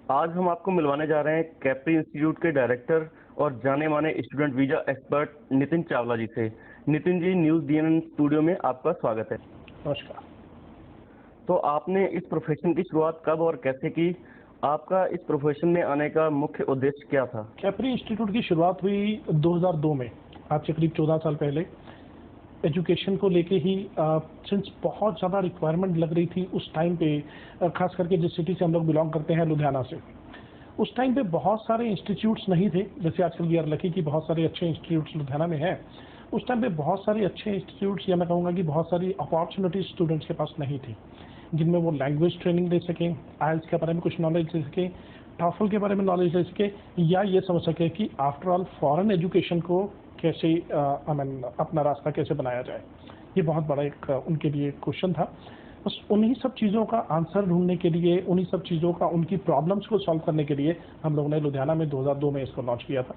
आज हम आपको मिलवाने जा रहे हैं कैप्री इंस्टीट्यूट के डायरेक्टर और जाने माने student visa expert Nitin Chawla ji से। Nitin ji, news DNN studio में आपका स्वागत है। नमस्कार। तो आपने इस प्रोफेशन की शुरुआत कब और कैसे की? आपका इस प्रोफेशन में आने का मुख्य उद्देश्य क्या था? कैप्री इंस्टीट्यूट की शुरुआत हुई 2002 में, आज से करीब 14 साल पहले। एजुकेशन को लेके ही सिंस बहुत ज़्यादा रिक्वायरमेंट लग रही थी उस टाइम पे, खास करके जिस सिटी से हम लोग बिलोंग करते हैं, लुधियाना से। उस टाइम पे बहुत सारे इंस्टीट्यूट्स नहीं थे, जैसे आजकल वी आर लकी कि बहुत सारे अच्छे इंस्टीट्यूट्स लुधियाना में हैं। उस टाइम पे बहुत सारे अच्छे इंस्टीट्यूट्स, या मैं कहूँगा कि बहुत सारी अपॉर्चुनिटीज स्टूडेंट्स के पास नहीं थी, जिनमें वो लैंग्वेज ट्रेनिंग ले सकें, आइल्स के बारे में कुछ नॉलेज ले सकें, टॉफल के बारे में नॉलेज ले सके, या ये समझ सके कि आफ्टर ऑल फॉरेन एजुकेशन को कैसे अपना रास्ता कैसे बनाया जाए। ये बहुत बड़ा एक उनके लिए क्वेश्चन था। बस उन्हीं सब चीज़ों का आंसर ढूंढने के लिए, उन्हीं सब चीज़ों का, उनकी प्रॉब्लम्स को सॉल्व करने के लिए हम लोगों ने लुधियाना में 2002 में इसको लॉन्च किया था।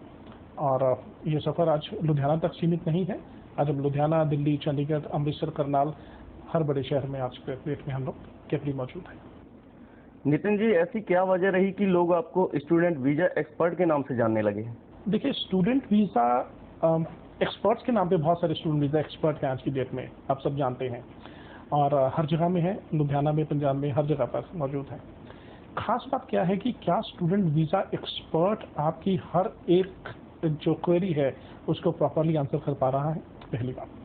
और ये सफ़र आज लुधियाना तक सीमित नहीं है। आज हम लुधियाना, दिल्ली, चंडीगढ़, अमृतसर, करनाल, हर बड़े शहर में आज के डेट में हम लोग कैप्री मौजूद है। नितिन जी, ऐसी क्या वजह रही कि लोग आपको स्टूडेंट वीजा एक्सपर्ट के नाम से जानने लगे? देखिए, स्टूडेंट वीज़ा एक्सपर्ट्स के नाम पे बहुत सारे स्टूडेंट वीज़ा एक्सपर्ट हैं आज की डेट में, आप सब जानते हैं। और हर जगह में है, लुधियाना में, पंजाब में, हर जगह पर मौजूद है। खास बात क्या है कि क्या स्टूडेंट वीज़ा एक्सपर्ट आपकी हर एक जो क्वेरी है उसको प्रॉपरली आंसर कर पा रहा है, पहली बात।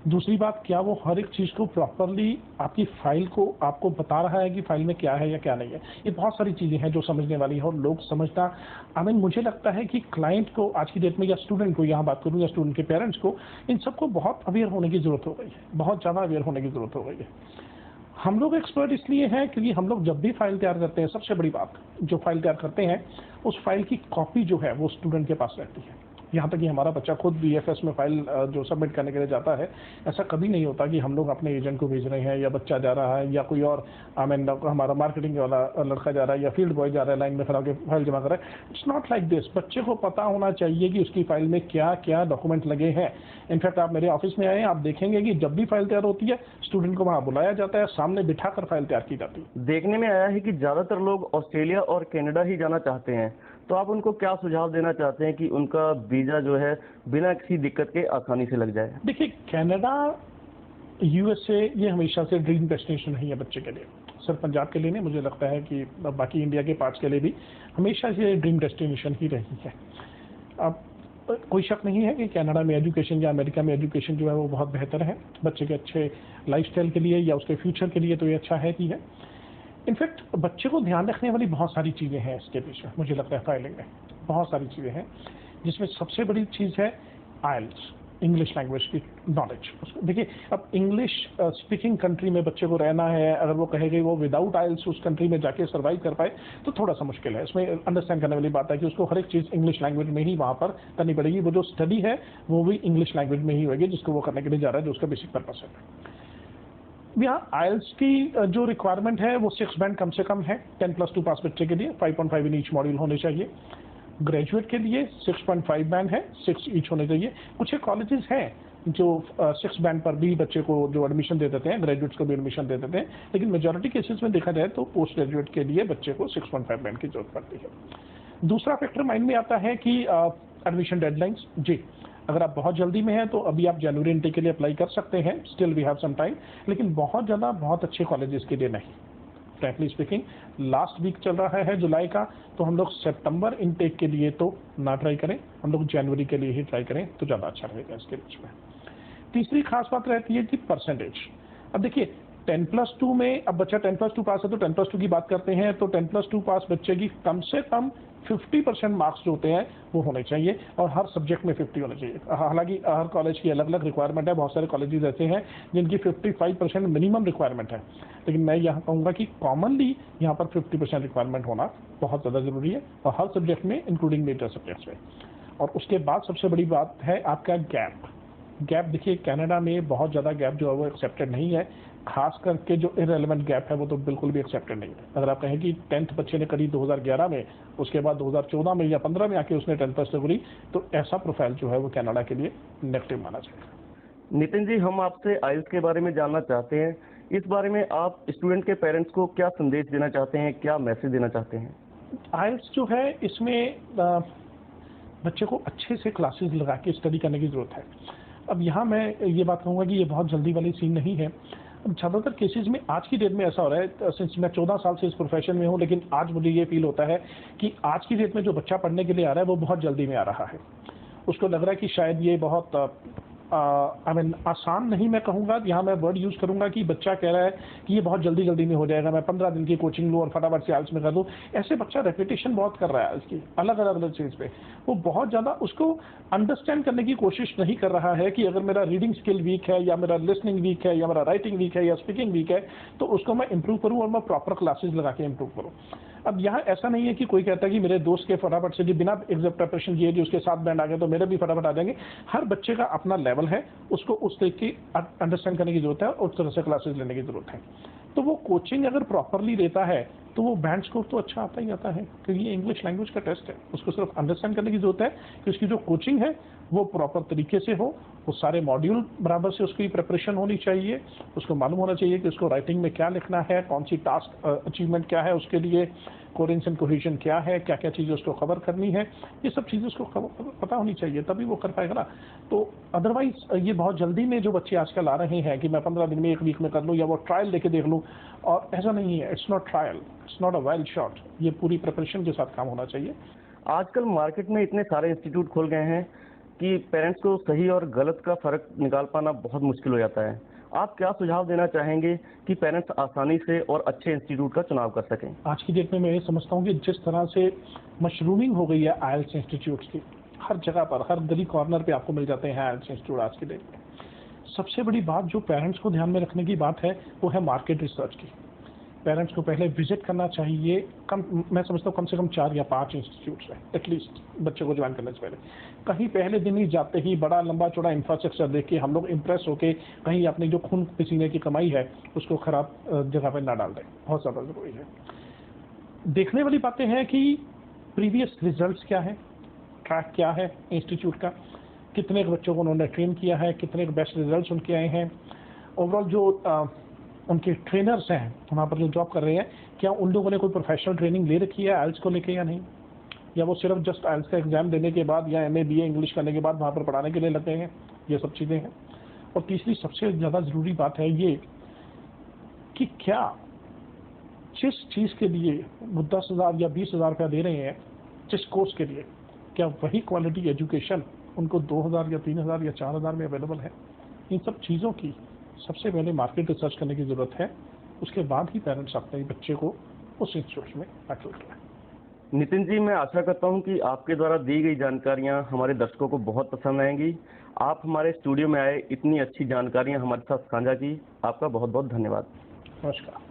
दूसरी बात, क्या वो हर एक चीज़ को प्रॉपरली आपकी फाइल को आपको बता रहा है कि फाइल में क्या है या क्या नहीं है। ये बहुत सारी चीज़ें हैं जो समझने वाली है, और लोग समझना, मुझे लगता है कि क्लाइंट को आज की डेट में, या स्टूडेंट को, यहाँ बात करूँ, या स्टूडेंट के पेरेंट्स को, इन सबको बहुत अवेयर होने की ज़रूरत हो गई है, बहुत ज़्यादा अवेयर होने की ज़रूरत हो गई है। हम लोग एक्सपर्ट इसलिए हैं क्योंकि हम लोग जब भी फाइल तैयार करते हैं, सबसे बड़ी बात, जो फाइल तैयार करते हैं उस फाइल की कॉपी जो है वो स्टूडेंट के पास रहती है। यहाँ तक कि हमारा बच्चा खुद बीएफएस में फाइल जो सबमिट करने के लिए जाता है, ऐसा कभी नहीं होता कि हम लोग अपने एजेंट को भेज रहे हैं, या बच्चा जा रहा है, या कोई और हमारा मार्केटिंग वाला लड़का जा रहा है, या फील्ड बॉय जा रहा है लाइन में खड़ा होकर फाइल जमा कर रहा है। It's not like this. बच्चे को पता होना चाहिए कि उसकी फाइल में क्या क्या डॉक्यूमेंट लगे हैं। इनफैक्ट आप मेरे ऑफिस में आए, आप देखेंगे कि जब भी फाइल तैयार होती है, स्टूडेंट को वहाँ बुलाया जाता है, सामने बिठाकर फाइल तैयार की जाती है। देखने में आया है कि ज़्यादातर लोग ऑस्ट्रेलिया और कनाडा ही जाना चाहते हैं, तो आप उनको क्या सुझाव देना चाहते हैं कि उनका वीज़ा जो है बिना किसी दिक्कत के आसानी से लग जाए? देखिए, कनाडा, यूएसए, ये हमेशा से ड्रीम डेस्टिनेशन नहीं है बच्चे के लिए। सिर्फ पंजाब के लिए नहीं, मुझे लगता है कि बाकी इंडिया के पार्ट्स के लिए भी हमेशा से ड्रीम डेस्टिनेशन ही रही है। अब कोई शक नहीं है कि कनाडा में एजुकेशन या अमेरिका में एजुकेशन जो है वो बहुत बेहतर है बच्चे के अच्छे लाइफस्टाइल के लिए या उसके फ्यूचर के लिए, तो ये अच्छा है ही है। इनफैक्ट बच्चे को ध्यान रखने वाली बहुत सारी चीज़ें हैं इसके पीछे, मुझे लगता है फाइलिंग में बहुत सारी चीज़ें हैं, जिसमें सबसे बड़ी चीज़ है आइल्स, इंग्लिश लैंग्वेज की नॉलेज। देखिए, अब इंग्लिश स्पीकिंग कंट्री में बच्चे को रहना है, अगर वो कहे कि वो विदाउट आइल्स उस कंट्री में जाके सर्वाइव कर पाए, तो थोड़ा सा मुश्किल है। इसमें अंडरस्टैंड करने वाली बात है कि उसको हर एक चीज़ इंग्लिश लैंग्वेज में ही वहाँ पर करनी पड़ेगी। वो जो स्टडी है वो भी इंग्लिश लैंग्वेज में ही होगी, जिसको वो करने के लिए जा रहा है, जो उसका बेसिक पर्पस है। यहाँ आइल्स की जो रिक्वायरमेंट है वो 6 बैंड कम से कम है 10+2 पास बच्चे के लिए, 5.5 इन ईच मॉड्यूल होने चाहिए। ग्रेजुएट के लिए 6.5 बैंड है, 6 ईच होने चाहिए। कुछ एक कॉलेजेस हैं जो 6 बैंड पर भी बच्चे को जो एडमिशन दे देते हैं, ग्रेजुएट्स को भी एडमिशन दे देते हैं, लेकिन मेजॉरिटी केसेस में देखा जाए तो पोस्ट ग्रेजुएट के लिए बच्चे को 6.5 बैंड की जरूरत पड़ती है। दूसरा फैक्टर माइंड में आता है कि एडमिशन डेडलाइंस। जी, अगर आप बहुत जल्दी में हैं तो अभी आप जनवरी इनटेक के लिए अप्लाई कर सकते हैं, still we have some time, लेकिन बहुत ज़्यादा बहुत अच्छे कॉलेजेस के लिए नहीं। फ्रैंकली स्पीकिंग, लास्ट वीक चल रहा है जुलाई का, तो हम लोग सितंबर इनटेक के लिए तो ना ट्राई करें, हम लोग जनवरी के लिए ही ट्राई करें तो ज़्यादा अच्छा रहेगा इसके बीच में। तीसरी खास बात रहती है कि परसेंटेज। अब देखिए, 10+2 में, अब बच्चा 10+2 पास है तो 10+2 की बात करते हैं, तो 10+2 पास बच्चे की कम से कम 50% मार्क्स जो होते हैं वो होने चाहिए, और हर सब्जेक्ट में 50 होने चाहिए। हालांकि हर कॉलेज की अलग अलग रिक्वायरमेंट है, बहुत सारे कॉलेजेस ऐसे हैं जिनकी 55% मिनिमम रिक्वायरमेंट है, लेकिन मैं यहाँ कहूँगा कि कॉमनली यहाँ पर 50% रिक्वायरमेंट होना बहुत ज़्यादा ज़रूरी है, और हर सब्जेक्ट में, इंक्लूडिंग मेजर सब्जेक्ट्स में। और उसके बाद सबसे बड़ी बात है आपका गैप। देखिए, कनाडा में बहुत ज़्यादा गैप जो है वो एक्सेप्टेड नहीं है, खास करके जो इररेलेवेंट गैप है वो तो बिल्कुल भी एक्सेप्टेड नहीं है। अगर आप कहें कि 10th बच्चे ने करी 2011 में, उसके बाद 2014 में या 15 में आके उसने 10+ करी, तो ऐसा प्रोफाइल जो है वो कनाडा के लिए नेगेटिव माना जाएगा। नितिन जी, हम आपसे आइल्स के बारे में जानना चाहते हैं। इस बारे में आप स्टूडेंट के पेरेंट्स को क्या संदेश देना चाहते हैं, क्या मैसेज देना चाहते हैं? आइल्स जो है इसमें बच्चे को अच्छे से क्लासेस लगा के स्टडी करने की ज़रूरत है। अब यहाँ मैं ये बात कहूँगा कि ये बहुत जल्दी वाली सीन नहीं है। अब ज़्यादातर केसेस में आज की डेट में ऐसा हो रहा है, सिंस मैं 14 साल से इस प्रोफेशन में हूँ, लेकिन आज मुझे ये फील होता है कि आज की डेट में जो बच्चा पढ़ने के लिए आ रहा है वो बहुत जल्दी में आ रहा है। उसको लग रहा है कि शायद ये बहुत आसान नहीं मैं कहूँगा, यहाँ मैं वर्ड यूज़ करूँगा कि बच्चा कह रहा है कि ये बहुत जल्दी में हो जाएगा, मैं 15 दिन की कोचिंग लूँ और फटाफट से आइल्स में कर दूँ। ऐसे बच्चा रेपिटेशन बहुत कर रहा है इसकी अलग अलग चीज़ पे, वो बहुत ज़्यादा उसको अंडरस्टैंड करने की कोशिश नहीं कर रहा है कि अगर मेरा रीडिंग स्किल वीक है या मेरा लिसनिंग वीक है या मेरा राइटिंग वीक है या स्पीकिंग वीक है, तो उसको मैं इंप्रूव करूँ और मैं प्रॉपर क्लासेस लगा के इंप्रूव करूँ। अब यहाँ ऐसा नहीं है कि कोई कहता है कि मेरे दोस्त के फटाफट से बिना एग्जाम प्रिपरेशन किए जो उसके 7 बैंड आ गए तो मेरे भी फटाफट आ जाएंगे। हर बच्चे का अपना लेवल है, उसको उस तरीके की अंडरस्टैंड करने की जरूरत है और उस तरह से क्लासेस लेने की जरूरत है। तो वो कोचिंग अगर प्रॉपरली लेता है तो वो बैंड स्कोर तो अच्छा आता ही आता है, क्योंकि ये इंग्लिश लैंग्वेज का टेस्ट है। उसको सिर्फ अंडरस्टैंड करने की जरूरत है कि उसकी जो कोचिंग है वो प्रॉपर तरीके से हो, वो सारे मॉड्यूल बराबर से उसकी प्रिपरेशन होनी चाहिए, उसको मालूम होना चाहिए कि उसको राइटिंग में क्या लिखना है, कौन सी टास्क अचीवमेंट क्या है उसके लिए, कोहेरेंस एंड कोहेजन क्या है, क्या क्या चीज़ें उसको कवर करनी है, ये सब चीज़ें उसको पता होनी चाहिए, तभी वो कर पाएगा ना। तो अदरवाइज ये बहुत जल्दी में जो बच्चे आजकल आ रहे हैं कि मैं 15 दिन में 1 वीक में कर लूँ या वो ट्रायल लेके देख लूँ, और ऐसा नहीं है। It's not trial, it's not a wild shot, ये पूरी प्रिपरेशन के साथ काम होना चाहिए। आजकल मार्केट में इतने सारे इंस्टीट्यूट खुल गए हैं कि पेरेंट्स को सही और गलत का फ़र्क निकाल पाना बहुत मुश्किल हो जाता है। आप क्या सुझाव देना चाहेंगे कि पेरेंट्स आसानी से और अच्छे इंस्टीट्यूट का चुनाव कर सकें? आज की डेट में मैं ये समझता हूँ कि जिस तरह से मशरूमिंग हो गई है आइल्स इंस्टीट्यूट्स की, हर जगह पर हर गली कॉर्नर पे आपको मिल जाते हैं आइल्स इंस्टीट्यूट आज की डेट में। सबसे बड़ी बात जो पेरेंट्स को ध्यान में रखने की बात है वो है मार्केट रिसर्च की। पेरेंट्स को पहले विजिट करना चाहिए, मैं समझता हूँ कम से कम 4 या 5 इंस्टीट्यूट्स हैं एटलीस्ट बच्चे को ज्वाइन करने से पहले। कहीं पहले दिन ही जाते ही बड़ा लंबा चौड़ा इंफ्रास्ट्रक्चर देख के हम लोग इम्प्रेस होके कहीं अपनी जो खून पसीने की कमाई है उसको खराब जगह पर ना डाल दें, बहुत ज़्यादा ज़रूरी है। देखने वाली बातें हैं कि प्रीवियस रिजल्ट्स क्या है, ट्रैक क्या है इंस्टीट्यूट का, कितने बच्चों को उन्होंने ट्रेन किया है, कितने बेस्ट रिजल्ट्स उनके आए हैं, ओवरऑल जो उनके ट्रेनर्स हैं वहाँ पर जो जॉब कर रहे हैं, क्या उन लोगों ने कोई प्रोफेशनल ट्रेनिंग ले रखी है आइल्स को लेके या नहीं, या वो सिर्फ जस्ट आइल्स का एग्जाम देने के बाद या MA BA इंग्लिश करने के बाद वहाँ पर पढ़ाने के लिए लग गए हैं, ये सब चीज़ें हैं। और तीसरी सबसे ज़्यादा ज़रूरी बात है ये कि क्या जिस चीज़ के लिए वो 10,000 या 20,000 रुपया दे रहे हैं जिस कोर्स के लिए, क्या वही क्वालिटी एजुकेशन उनको 2,000 या 3,000 या 4,000 में अवेलेबल है। इन सब चीज़ों की सबसे पहले मार्केट रिसर्च करने की ज़रूरत है, उसके बाद ही पेरेंट्स अपने बच्चे को उस इंस्टीट्यूट में दाखिल कराएं। नितिन जी, मैं आशा करता हूं कि आपके द्वारा दी गई जानकारियां हमारे दर्शकों को बहुत पसंद आएंगी। आप हमारे स्टूडियो में आए, इतनी अच्छी जानकारियां हमारे साथ साझा की, आपका बहुत बहुत धन्यवाद। नमस्कार।